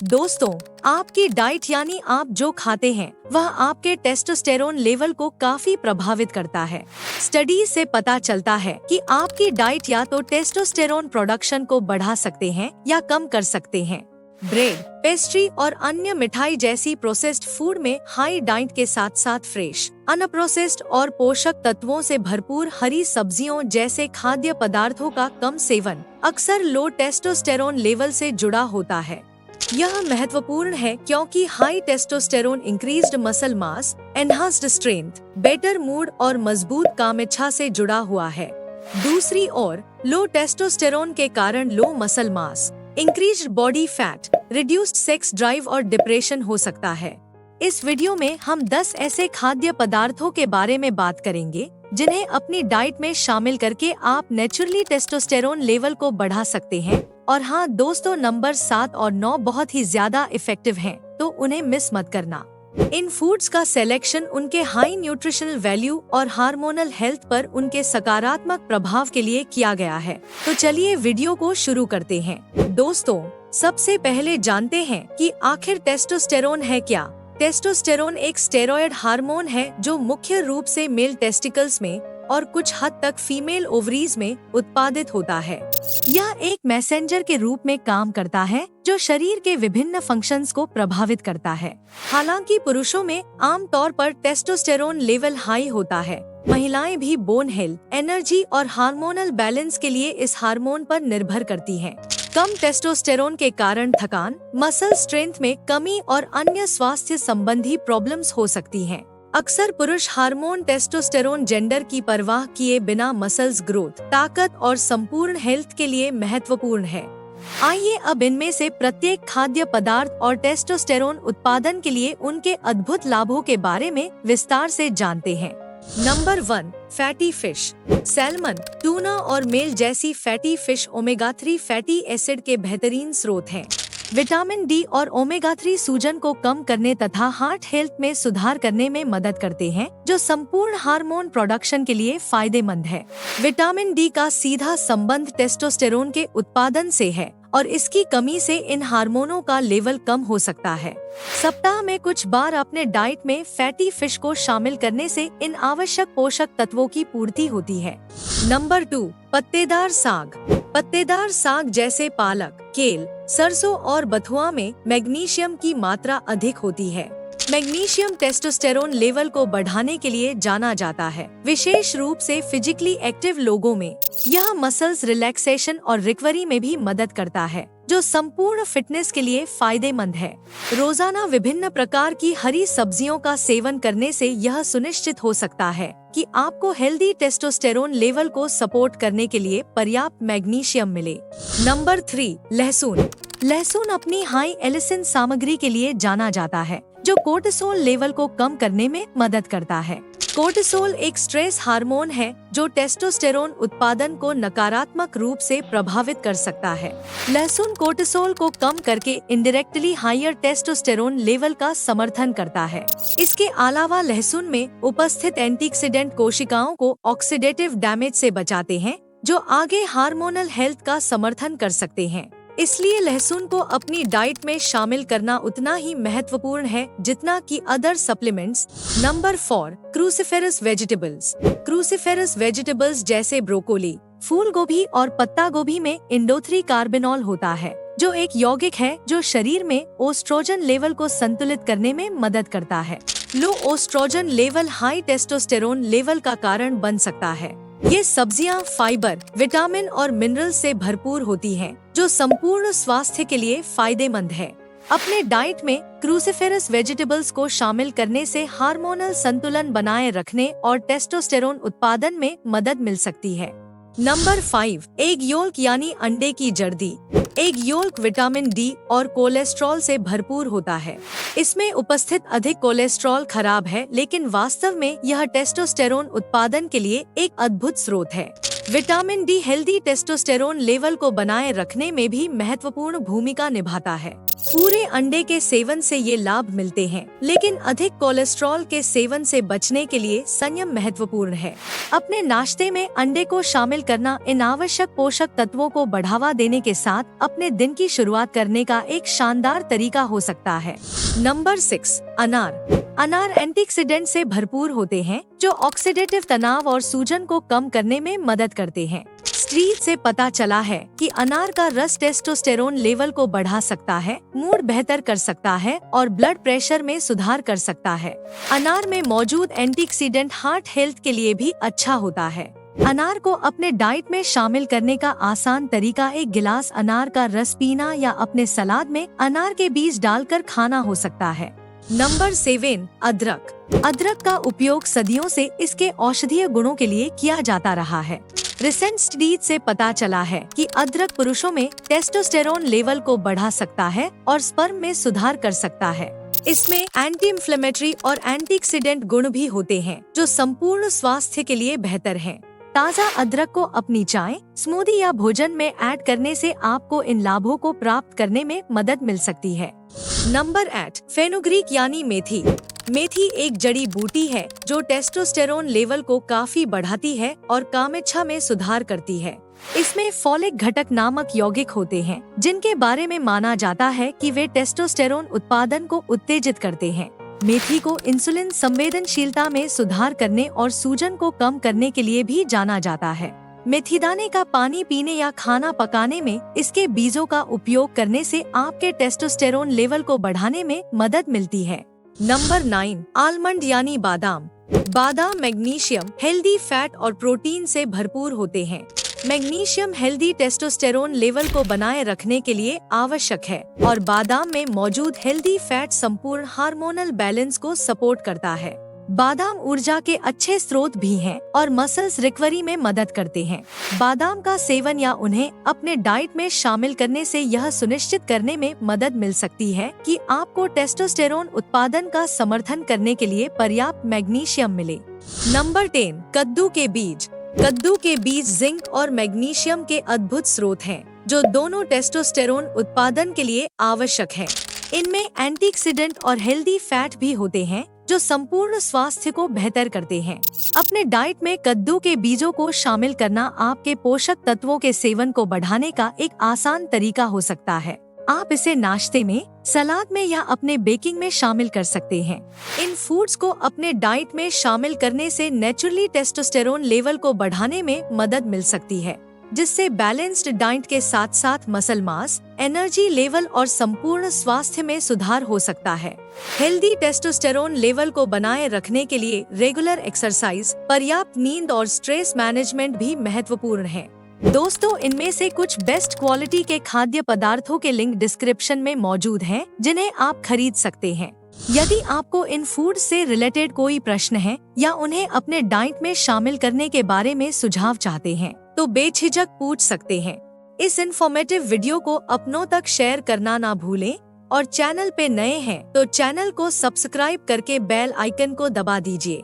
दोस्तों, आपकी डाइट यानी आप जो खाते हैं वह आपके टेस्टोस्टेरोन लेवल को काफी प्रभावित करता है। स्टडी से पता चलता है कि आपकी डाइट या तो टेस्टोस्टेरोन प्रोडक्शन को बढ़ा सकते हैं या कम कर सकते हैं। ब्रेड, पेस्ट्री और अन्य मिठाई जैसी प्रोसेस्ड फूड में हाई डाइट के साथ साथ फ्रेश, अनप्रोसेस्ड और पोषक तत्वों से भरपूर हरी सब्जियों जैसे खाद्य पदार्थों का कम सेवन अक्सर लो टेस्टोस्टेरोन लेवल से जुड़ा होता है। यह महत्वपूर्ण है क्योंकि high testosterone increased muscle mass, enhanced strength, better mood और मजबूत काम इच्छा से जुड़ा हुआ है। दूसरी ओर, लो टेस्टोस्टेरोन के कारण low muscle mass, increased body fat, reduced sex drive और डिप्रेशन हो सकता है। इस वीडियो में हम 10 ऐसे खाद्य पदार्थों के बारे में बात करेंगे जिन्हें अपनी डाइट में शामिल करके आप नेचुरली टेस्टोस्टेरोन लेवल को बढ़ा सकते हैं। और हाँ दोस्तों, नंबर 7 और 9 बहुत ही ज्यादा इफेक्टिव हैं, तो उन्हें मिस मत करना। इन फूड्स का सिलेक्शन उनके हाई न्यूट्रिशनल वैल्यू और हार्मोनल हेल्थ पर उनके सकारात्मक प्रभाव के लिए किया गया है। तो चलिए वीडियो को शुरू करते हैं। दोस्तों, सबसे पहले जानते हैं कि आखिर टेस्टोस्टेरोन है क्या। टेस्टोस्टेरोन एक स्टेरॉयड हार्मोन है जो मुख्य रूप से मेल टेस्टिकल्स में और कुछ हद तक फीमेल ओवरीज में उत्पादित होता है। यह एक मैसेंजर के रूप में काम करता है जो शरीर के विभिन्न फंक्शंस को प्रभावित करता है। हालांकि पुरुषों में आमतौर पर टेस्टोस्टेरोन लेवल हाई होता है, महिलाएं भी बोन हेल्थ, एनर्जी और हार्मोनल बैलेंस के लिए इस हार्मोन पर निर्भर करती हैं। कम टेस्टोस्टेरोन के कारण थकान, मसल स्ट्रेंथ में कमी और अन्य स्वास्थ्य संबंधी प्रॉब्लम्स हो सकती हैं। अक्सर पुरुष हार्मोन टेस्टोस्टेरोन जेंडर की परवाह किए बिना मसल्स ग्रोथ, ताकत और संपूर्ण हेल्थ के लिए महत्वपूर्ण है। आइए अब इनमें से प्रत्येक खाद्य पदार्थ और टेस्टोस्टेरोन उत्पादन के लिए उनके अद्भुत लाभों के बारे में विस्तार से जानते हैं। Number 1, fatty fish. Salmon, tuna और मेल जैसी fatty fish omega 3 fatty acid के बेहतरीन स्रोत हैं। विटामिन डी और ओमेगा 3 सूजन को कम करने तथा हार्ट हेल्थ में सुधार करने में मदद करते हैं, जो संपूर्ण हार्मोन प्रोडक्शन के लिए फायदेमंद है। विटामिन डी का सीधा संबंध टेस्टोस्टेरोन के उत्पादन से है और इसकी कमी से इन हार्मोनों का लेवल कम हो सकता है। सप्ताह में कुछ बार अपने डाइट में फैटी फिश को शामिल करने से इन आवश्यक पोषक तत्वों की पूर्ति होती है। नंबर 2, पत्तेदार साग। पत्तेदार साग जैसे पालक, केल, सरसों और बथुआ में मैग्नीशियम की मात्रा अधिक होती है। मैग्नीशियम टेस्टोस्टेरोन लेवल को बढ़ाने के लिए जाना जाता है, विशेष रूप से फिजिकली एक्टिव लोगों में। यह मसल्स रिलैक्सेशन और रिकवरी में भी मदद करता है, जो संपूर्ण फिटनेस के लिए फायदेमंद है। रोजाना विभिन्न प्रकार की हरी सब्जियों का सेवन करने से यह सुनिश्चित हो सकता है कि आपको हेल्दी टेस्टोस्टेरोन लेवल को सपोर्ट करने के लिए पर्याप्त मैग्नीशियम मिले। नंबर 3, लहसुन। लहसुन अपनी हाई एलिसिन सामग्री के लिए जाना जाता है, जो कोर्टिसोल लेवल को कम करने में मदद करता है। कोर्टिसोल एक स्ट्रेस हार्मोन है जो टेस्टोस्टेरोन उत्पादन को नकारात्मक रूप से प्रभावित कर सकता है। लहसुन कोर्टिसोल को कम करके इंडायरेक्टली हायर टेस्टोस्टेरोन लेवल का समर्थन करता है। इसके अलावा लहसुन में उपस्थित एंटीऑक्सीडेंट कोशिकाओं को ऑक्सीडेटिव डैमेज से बचाते हैं, जो आगे हार्मोनल हेल्थ का समर्थन कर सकते हैं। इसलिए लहसुन को अपनी डाइट में शामिल करना उतना ही महत्वपूर्ण है जितना कि other supplements. Number 4, cruciferous vegetables. Cruciferous vegetables जैसे ब्रोकोली, फूल गोभी और पत्ता गोभी में इंडोथ्री कार्बिनॉल होता है, जो एक यौगिक है जो शरीर में ओस्ट्रोजन लेवल को संतुलित करने में मदद करता है। Low oestrogen level high testosterone level का कारण बन सकता है। ये सब्जियां फाइबर, विटामिन और मिनरल से भरपूर होती हैं, जो संपूर्ण स्वास्थ्य के लिए फायदेमंद है। अपने डाइट में क्रूसिफेरस वेजिटेबल्स को शामिल करने से हार्मोनल संतुलन बनाए रखने और टेस्टोस्टेरोन उत्पादन में मदद मिल सकती है। नंबर 5, एग योल्क यानी अंडे की जर्दी। एग योल्क विटामिन डी और कोलेस्ट्रॉल से भरपूर होता है। इसमें उपस्थित अधिक कोलेस्ट्रॉल खराब है, लेकिन वास्तव में यह टेस्टोस्टेरोन उत्पादन के लिए एक अद्भुत स्रोत है। Vitamin D healthy testosterone level को बनाए रखने में भी महत्वपूर्ण भूमिका निभाता है। पूरे अंडे के सेवन से ये लाभ मिलते हैं, लेकिन अधिक कोलेस्ट्रॉल के सेवन से बचने के लिए संयम महत्वपूर्ण है। अपने नाश्ते में अंडे को शामिल करना इन आवश्यक पोषक तत्वों को बढ़ावा देने के साथ अपने दिन की शुरुआत करने का एक शानदार तरीका हो सकता है। नंबर 6, अनार। अनार एंटीऑक्सीडेंट से भरपूर होते हैं, जो ऑक्सीडेटिव तनाव और सूजन को कम करने में मदद करते हैं। स्टडीज से पता चला है कि अनार का रस टेस्टोस्टेरोन लेवल को बढ़ा सकता है, मूड बेहतर कर सकता है और ब्लड प्रेशर में सुधार कर सकता है। अनार में मौजूद एंटीऑक्सीडेंट हार्ट हेल्थ के लिए भी अच्छा होता है। अनार को अपने डाइट में शामिल करने का आसान तरीका एक गिलास अनार का रस पीना या अपने सलाद में अनार के बीज डालकर खाना हो सकता है। नंबर 7, अदरक। अदरक का उपयोग सदियों से इसके औषधीय गुणों के लिए किया जाता रहा है। रिसेंट स्टडीज से पता चला है कि अदरक पुरुषों में टेस्टोस्टेरोन लेवल को बढ़ा सकता है और स्पर्म में सुधार कर सकता है। इसमें एंटी इंफ्लेमेटरी और एंटीऑक्सीडेंट गुण भी होते हैं, जो संपूर्ण स्वास्थ्य के लिए बेहतर हैं। ताज़ा अदरक को अपनी चाय, स्मूदी या भोजन में ऐड करने से आपको इन लाभों को प्राप्त करने में मदद मिल सकती है। नंबर 8, फेनुग्रीक यानी मेथी। मेथी एक जड़ी बूटी है जो टेस्टोस्टेरोन लेवल को काफी बढ़ाती है और कामेच्छा में सुधार करती है। इसमें फॉलिक घटक नामक यौगिक होते हैं, जिनके बारे में माना जाता है कि वे टेस्टोस्टेरोन उत्पादन को उत्तेजित करते हैं। मेथी को इंसुलिन संवेदनशीलता में सुधार करने और सूजन को कम करने के लिए भी जाना जाता है। मेथीदाने का पानी पीने या खाना पकाने में इसके बीजों का उपयोग करने से आपके टेस्टोस्टेरोन लेवल को बढ़ाने में मदद मिलती है। नंबर 9, आलमंड यानी बादाम। बादाम मैग्नीशियम, हेल्दी फैट और प्रोटीन से भरपूर होते हैं। मैग्नीशियम हेल्दी टेस्टोस्टेरोन लेवल को बनाए रखने के लिए आवश्यक है और बादाम में मौजूद हेल्दी फैट संपूर्ण हार्मोनल बैलेंस को सपोर्ट करता है। बादाम ऊर्जा के अच्छे स्रोत भी हैं और मसल्स रिकवरी में मदद करते हैं। बादाम का सेवन या उन्हें अपने डाइट में शामिल करने से यह सुनिश्चित करने में मदद मिल सकती है कि आपको टेस्टोस्टेरोन उत्पादन का समर्थन करने के लिए पर्याप्त मैग्नीशियम मिले। नंबर 10, कद्दू के बीज। कद्दू के बीज जिंक और मैग्नीशियम के अद्भुत स्रोत हैं, जो दोनों टेस्टोस्टेरोन उत्पादन के लिए आवश्यक है। इनमें एंटीऑक्सीडेंट और हेल्दी फैट भी होते हैं, जो संपूर्ण स्वास्थ्य को बेहतर करते हैं। अपने डाइट में कद्दू के बीजों को शामिल करना आपके पोषक तत्वों के सेवन को बढ़ाने का एक आसान तरीका हो सकता है। आप इसे नाश्ते में, सलाद में या अपने बेकिंग में शामिल कर सकते हैं। इन फूड्स को अपने डाइट में शामिल करने से नेचुरली टेस्टोस्टेरोन लेवल को बढ़ाने में मदद मिल सकती है, जिससे बैलेंस्ड डाइट के साथ साथ मसल मास, एनर्जी लेवल और संपूर्ण स्वास्थ्य में सुधार हो सकता है। हेल्दी टेस्टोस्टेरोन लेवल को बनाए रखने के लिए रेगुलर एक्सरसाइज, पर्याप्त नींद और स्ट्रेस मैनेजमेंट भी महत्वपूर्ण है। दोस्तों, इनमें से कुछ बेस्ट क्वालिटी के खाद्य पदार्थों के लिंक डिस्क्रिप्शन में मौजूद हैं, जिन्हें आप खरीद सकते हैं। यदि आपको इन फूड से रिलेटेड कोई प्रश्न है या उन्हें अपने डाइट में शामिल करने के बारे में सुझाव चाहते हैं, तो बेझिझक पूछ सकते हैं। इस इन्फॉर्मेटिव वीडियो को अपनों तक शेयर करना ना भूलें और चैनल पे नए हैं तो चैनल को सब्सक्राइब करके बेल आइकन को दबा दीजिए।